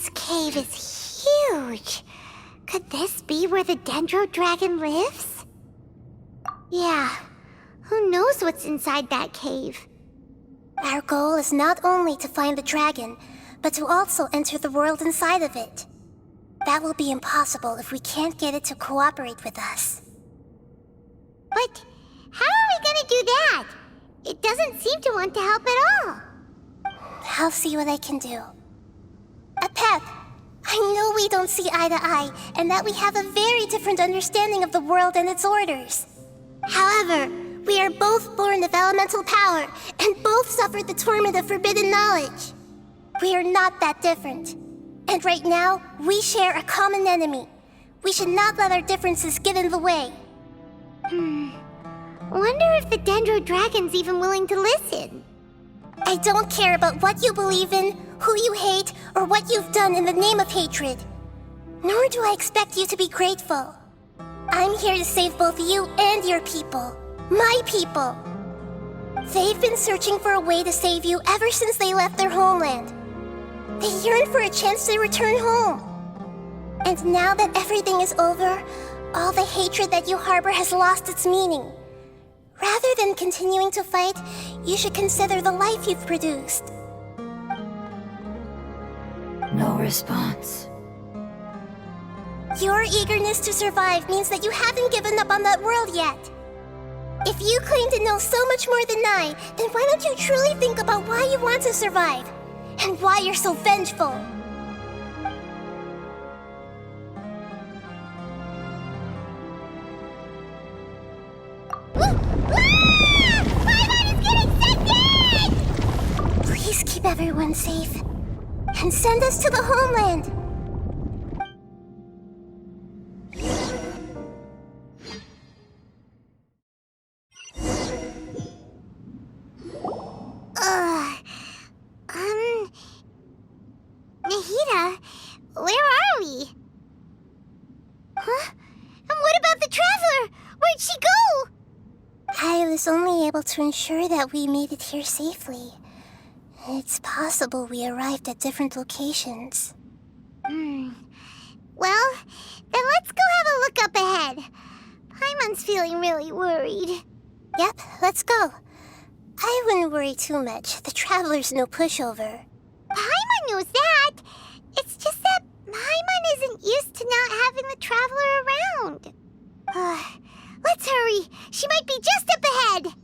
This cave is huge. Could this be where the Dendro Dragon lives? Yeah, who knows what's inside that cave? Our goal is not only to find the dragon, but to also enter the world inside of it. That will be impossible if we can't get it to cooperate with us. But how are we gonna do that? It doesn't seem to want to help at all. I'll see what I can do. Pep, I know we don't see eye to eye, and that we have a very different understanding of the world and its orders. However, we are both born of elemental power, and both suffered the torment of forbidden knowledge. We are not that different. And right now, we share a common enemy. We should not let our differences get in the way. Wonder if the Dendro Dragon's even willing to listen. I don't care about what you believe in, who you hate, or what you've done in the name of hatred. Nor do I expect you to be grateful. I'm here to save both you and your people. My people. They've been searching for a way to save you ever since they left their homeland. They yearn for a chance to return home. And now that everything is over, all the hatred that you harbor has lost its meaning. Rather than continuing to fight, you should consider the life you've produced. No response. Your eagerness to survive means that you haven't given up on that world yet. If you claim to know so much more than I, then why don't you truly think about why you want to survive? And why you're so vengeful? Please keep everyone safe. And send us to the homeland. Nahida, where are we? Huh? And what about the Traveler? Where'd she go? I was only able to ensure that we made it here safely. It's possible we arrived at different locations. Well, then let's go have a look up ahead. Paimon's feeling really worried. Yep, let's go. I wouldn't worry too much. The Traveler's no pushover. Paimon knows that. It's just that Paimon isn't used to not having the Traveler around. Let's hurry. She might be just up ahead.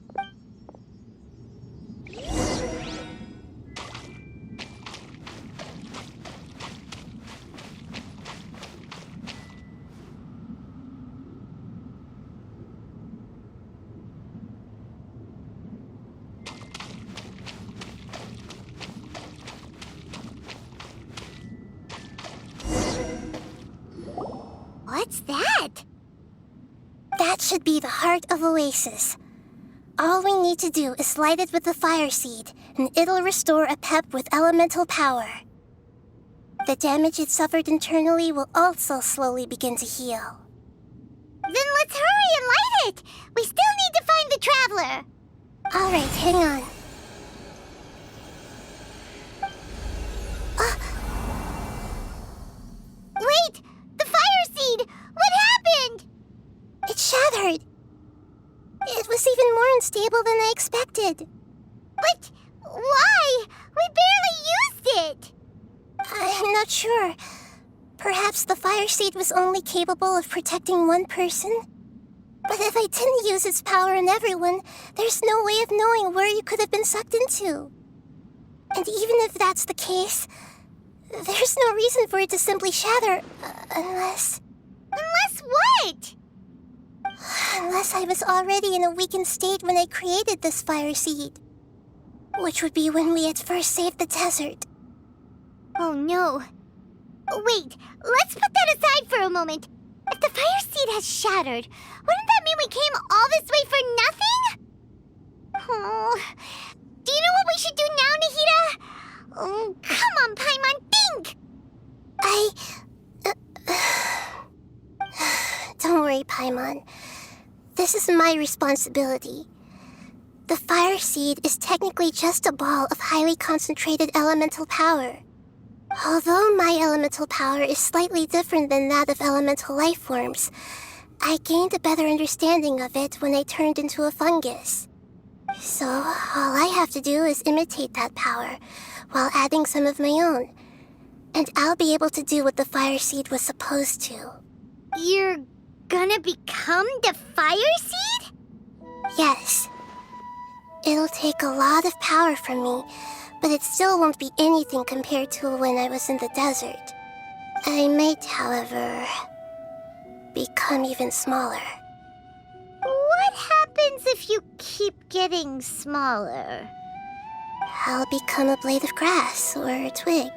What's that? That should be the heart of Oasis. All we need to do is light it with the fire seed, and it'll restore a pep with elemental power. The damage it suffered internally will also slowly begin to heal. Then let's hurry and light it! We still need to find the Traveler! Alright, hang on. Wait! The fire seed! What happened? It shattered. It was even more unstable than I expected. But why? We barely used it! I'm not sure. Perhaps the fire seed was only capable of protecting one person? But if I didn't use its power on everyone, there's no way of knowing where you could have been sucked into. And even if that's the case, there's no reason for it to simply shatter, unless... Unless what? Unless I was already in a weakened state when I created this fire seed. Which would be when we had first saved the desert. Oh no. Wait, let's put that aside for a moment. If the fire seed has shattered, wouldn't that mean we came all this way for nothing? Oh, do you know what we should do now, Nahida? Oh, come on, Paimon, think! Don't worry, Paimon. This is my responsibility. The fire seed is technically just a ball of highly concentrated elemental power. Although my elemental power is slightly different than that of elemental life forms, I gained a better understanding of it when I turned into a fungus. So, all I have to do is imitate that power, while adding some of my own. And I'll be able to do what the fire seed was supposed to. You're gonna become the fire seed? Yes. It'll take a lot of power from me, but it still won't be anything compared to when I was in the desert. I might, however, become even smaller. What happens if you keep getting smaller? I'll become a blade of grass or a twig.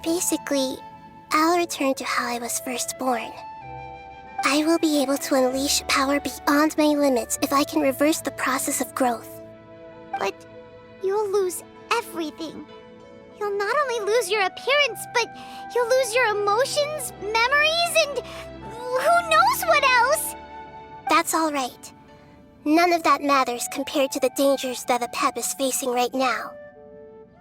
Basically, I'll return to how I was first born. I will be able to unleash power beyond my limits if I can reverse the process of growth. But you'll lose everything. You'll not only lose your appearance, but you'll lose your emotions, memories, and who knows what else? That's all right. None of that matters compared to the dangers that the Pep is facing right now.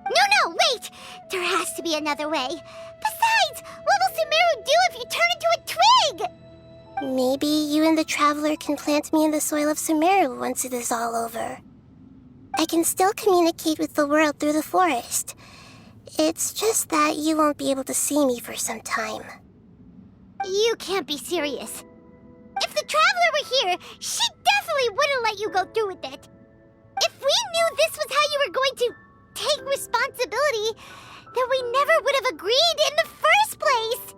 No, wait! There has to be another way. Besides, what will Sumeru do if you turn into a twig? Maybe you and the Traveler can plant me in the soil of Sumeru once it is all over. I can still communicate with the world through the forest. It's just that you won't be able to see me for some time. You can't be serious. If the Traveler were here, she definitely wouldn't let you go through with it. If we knew this was how you were going to take responsibility, then we never would have agreed in the first place.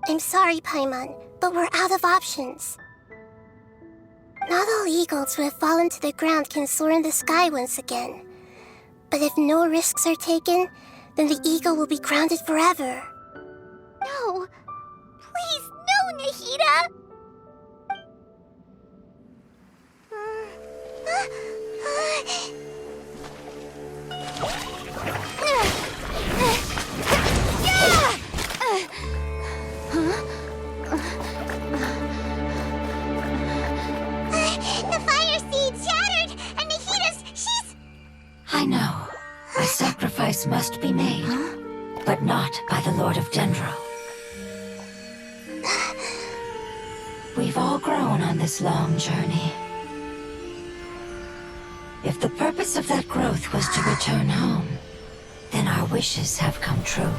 I'm sorry, Paimon, but we're out of options. Not all eagles who have fallen to the ground can soar in the sky once again. But if no risks are taken, then the eagle will be grounded forever. No. Please, no, Nahida! The fire seed shattered, and she's... I know. A sacrifice must be made, but not by the Lord of Dendro. We've all grown on this long journey. If the purpose of that growth was to return home, then our wishes have come true.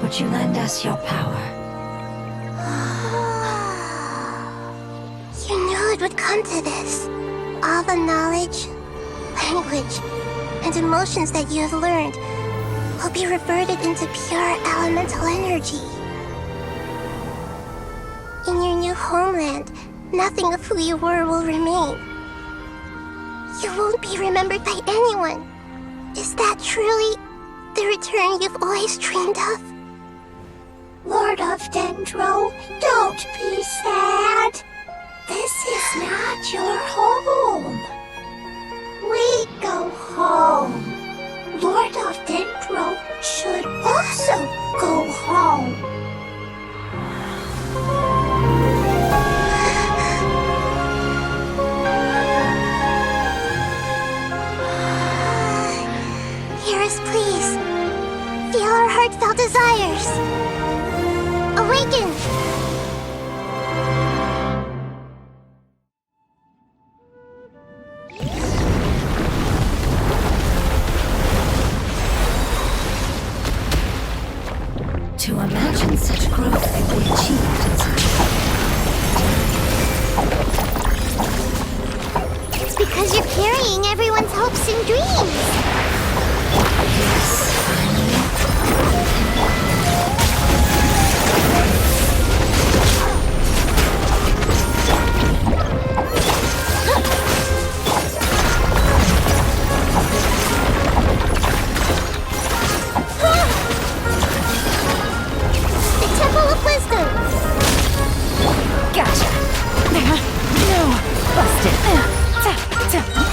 Would you lend us your power? You knew it would come to this. All the knowledge, language, and emotions that you have learned will be reverted into pure elemental energy. In your new homeland, nothing of who you were will remain. You won't be remembered by anyone. Is that truly the return you've always dreamed of? Lord of Dendro, don't be sad. This is not your home. We go home. Lord of Dendro should also go home. Hear us, please. Feel our heartfelt desires. Awaken! To imagine such growth could be achieved in such a It's because you're carrying everyone's hopes and dreams.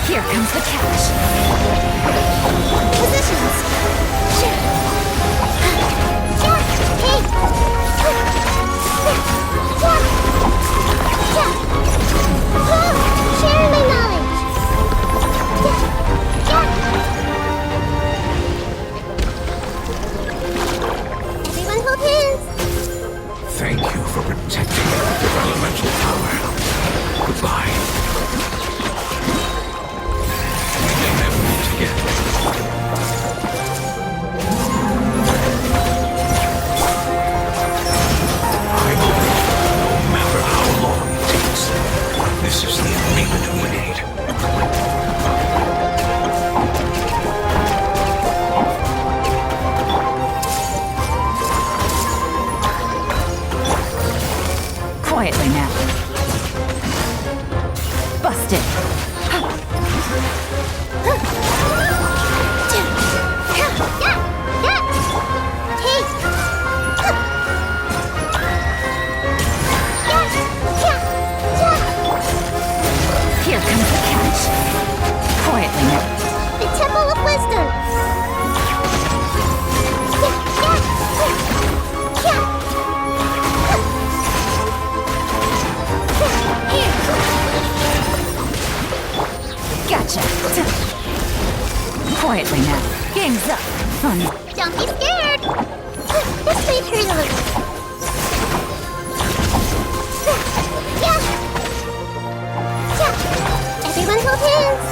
Here comes the catch. Positions. Share Quietly now. Busted. Here comes the catch. Quietly now. The Temple of Wisdom! Gotcha. Quietly now. Game's up. Fun. Don't be scared. This may hurt a little. Everyone hold hands!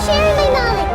Share my knowledge!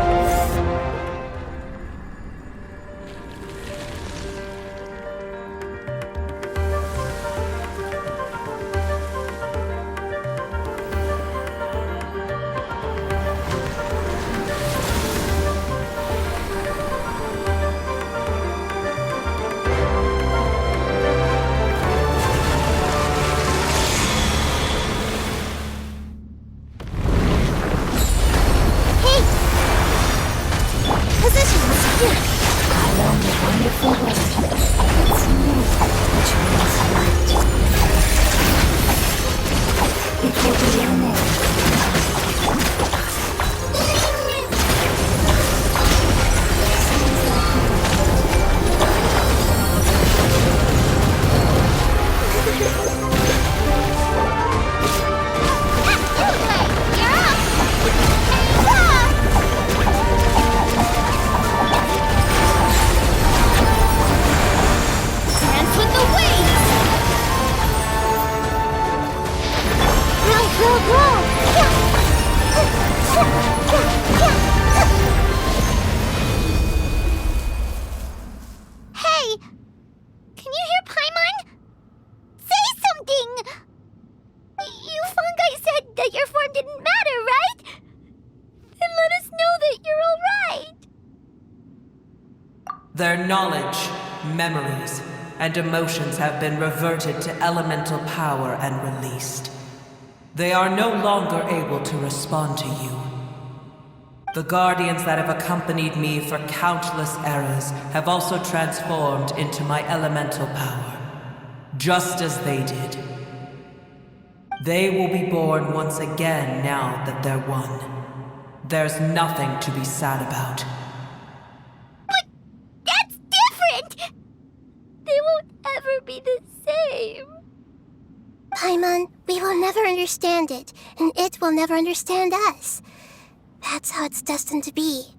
Hey! Can you hear Paimon? Say something! You fungi said that your form didn't matter, right? Then let us know that you're alright! Their knowledge, memories, and emotions have been reverted to elemental power and released. They are no longer able to respond to you. The guardians that have accompanied me for countless eras have also transformed into my elemental power, just as they did. They will be born once again now that they're one. There's nothing to be sad about. But that's different! They won't ever be the same. Paimon, we will never understand it, and it will never understand us. That's how it's destined to be.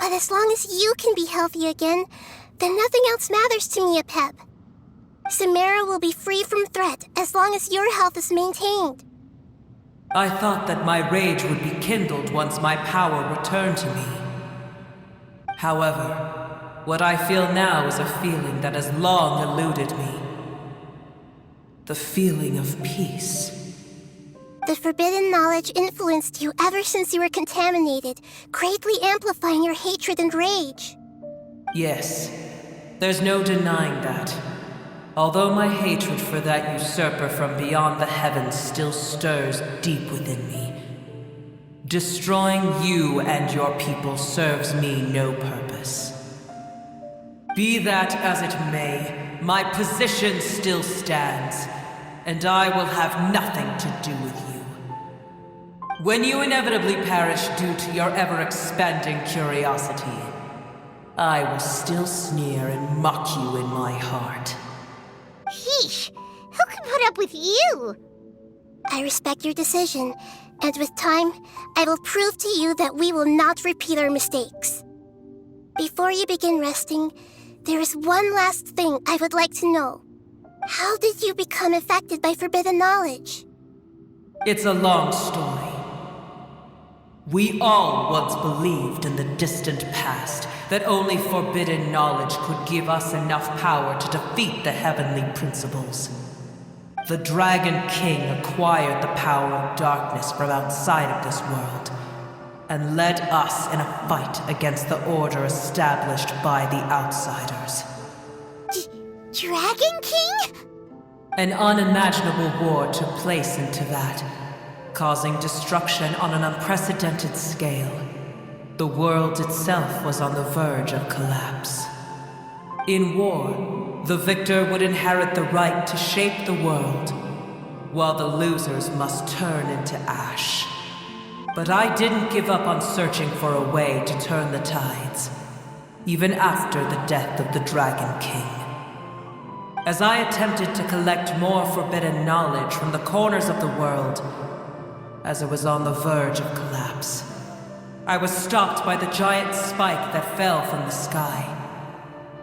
But as long as you can be healthy again, then nothing else matters to me, Apep. Samara will be free from threat as long as your health is maintained. I thought that my rage would be kindled once my power returned to me. However, what I feel now is a feeling that has long eluded me. The feeling of peace. The forbidden knowledge influenced you ever since you were contaminated, greatly amplifying your hatred and rage. Yes, there's no denying that. Although my hatred for that usurper from beyond the heavens still stirs deep within me, destroying you and your people serves me no purpose. Be that as it may, my position still stands, and I will have nothing to do with you. When you inevitably perish due to your ever-expanding curiosity, I will still sneer and mock you in my heart. Sheesh, who can put up with you? I respect your decision, and with time, I will prove to you that we will not repeat our mistakes. Before you begin resting, there is one last thing I would like to know. How did you become affected by forbidden knowledge? It's a long story. We all once believed in the distant past that only forbidden knowledge could give us enough power to defeat the heavenly principles. the Dragon King acquired the power of darkness from outside of this world and led us in a fight against the order established by the outsiders. Dragon King? An unimaginable war took place into that, causing destruction on an unprecedented scale. The world itself was on the verge of collapse. In war, the victor would inherit the right to shape the world, while the losers must turn into ash. But I didn't give up on searching for a way to turn the tides, even after the death of the Dragon King. As I attempted to collect more forbidden knowledge from the corners of the world, as it was on the verge of collapse, I was stopped by the giant spike that fell from the sky.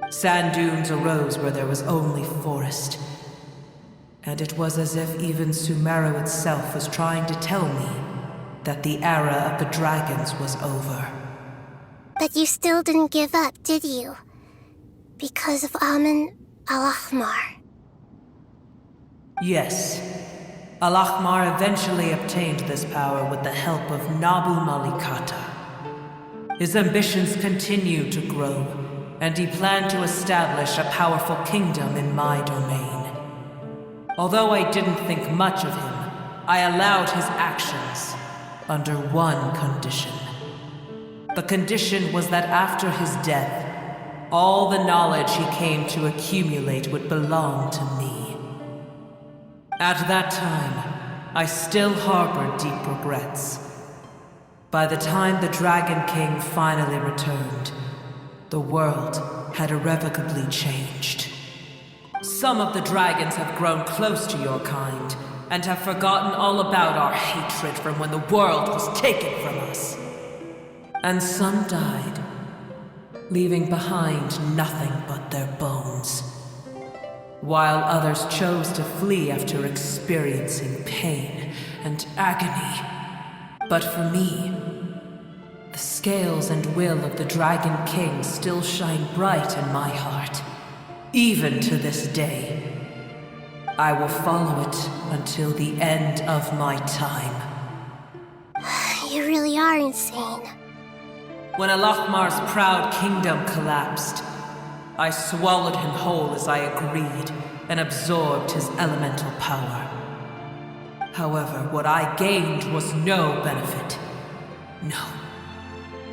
Sand dunes arose where there was only forest, and it was as if even Sumeru itself was trying to tell me that the era of the dragons was over. But you still didn't give up, did you? Because of Amun Al-Ahmar. Yes. Al-Ahmar eventually obtained this power with the help of Nabu Malikata. His ambitions continued to grow, and he planned to establish a powerful kingdom in my domain. Although I didn't think much of him, I allowed his actions under one condition. The condition was that after his death, all the knowledge he came to accumulate would belong to me. At that time, I still harbored deep regrets. By the time the Dragon King finally returned, the world had irrevocably changed. Some of the dragons have grown close to your kind, and have forgotten all about our hatred from when the world was taken from us. And some died, leaving behind nothing but their bones, while others chose to flee after experiencing pain and agony. But for me, the scales and will of the Dragon King still shine bright in my heart, even to this day. I will follow it until the end of my time. You really are insane. When Al-Ahmar's proud kingdom collapsed, I swallowed him whole as I agreed and absorbed his elemental power. However, what I gained was no benefit. No.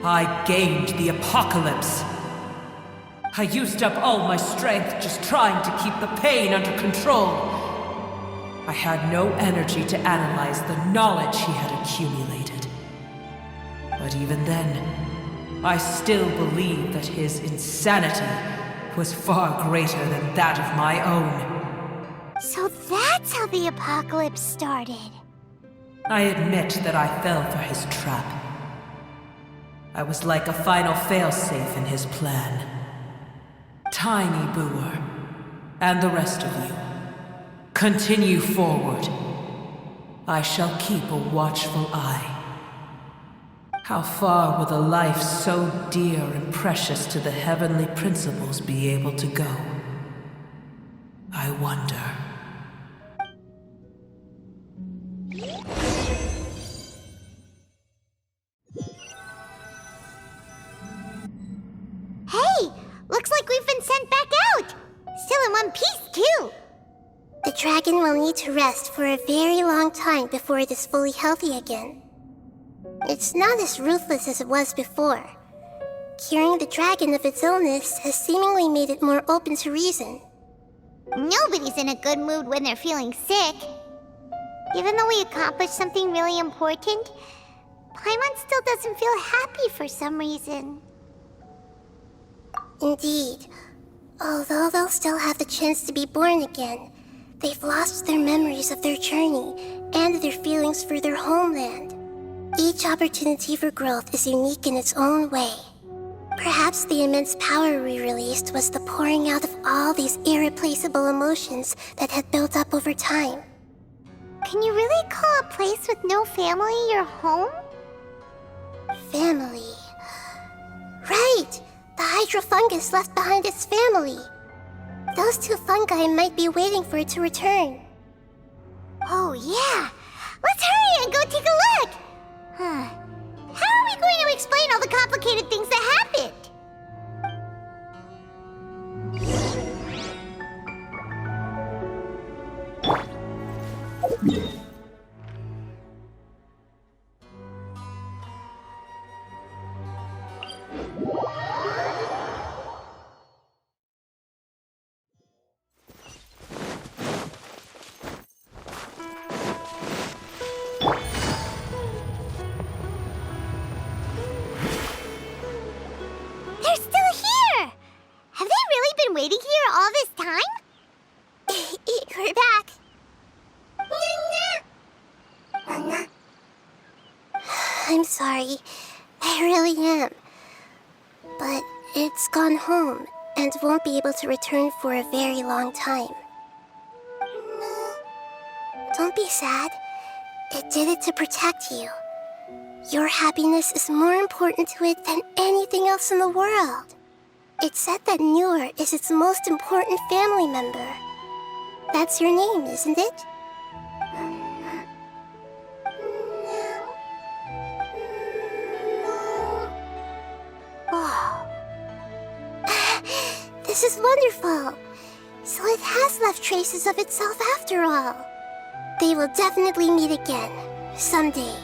I gained the apocalypse. I used up all my strength just trying to keep the pain under control. I had no energy to analyze the knowledge he had accumulated. But even then, I still believed that his insanity was far greater than that of my own. So that's how the apocalypse started. I admit that I fell for his trap. I was like a final failsafe in his plan. Tiny Booer, and the rest of you, continue forward. I shall keep a watchful eye. How far will a life so dear and precious to the heavenly principles be able to go? I wonder. Hey! Looks like we've been sent back out! Still in one piece, too! The dragon will need to rest for a very long time before it is fully healthy again. It's not as ruthless as it was before. Curing the dragon of its illness has seemingly made it more open to reason. Nobody's in a good mood when they're feeling sick. Even though we accomplished something really important, Paimon still doesn't feel happy for some reason. Indeed. Although they'll still have the chance to be born again, they've lost their memories of their journey and their feelings for their homeland. Each opportunity for growth is unique in its own way. Perhaps the immense power we released was the pouring out of all these irreplaceable emotions that had built up over time. Can you really call a place with no family your home? Family. Right! The hydrofungus left behind its family. Those two fungi might be waiting for it to return. Oh, yeah. Let's hurry and go take a look. Huh. How are we going to explain all the complicated things that happened? They're still here! Have they really been waiting here all this time? We're back. I'm sorry. I really am. But it's gone home and won't be able to return for a very long time. Don't be sad. It did it to protect you. Your happiness is more important to it than anything else in the world. It's said that Noor is its most important family member. That's your name, isn't it? Oh. This is wonderful. So it has left traces of itself after all. They will definitely meet again, someday.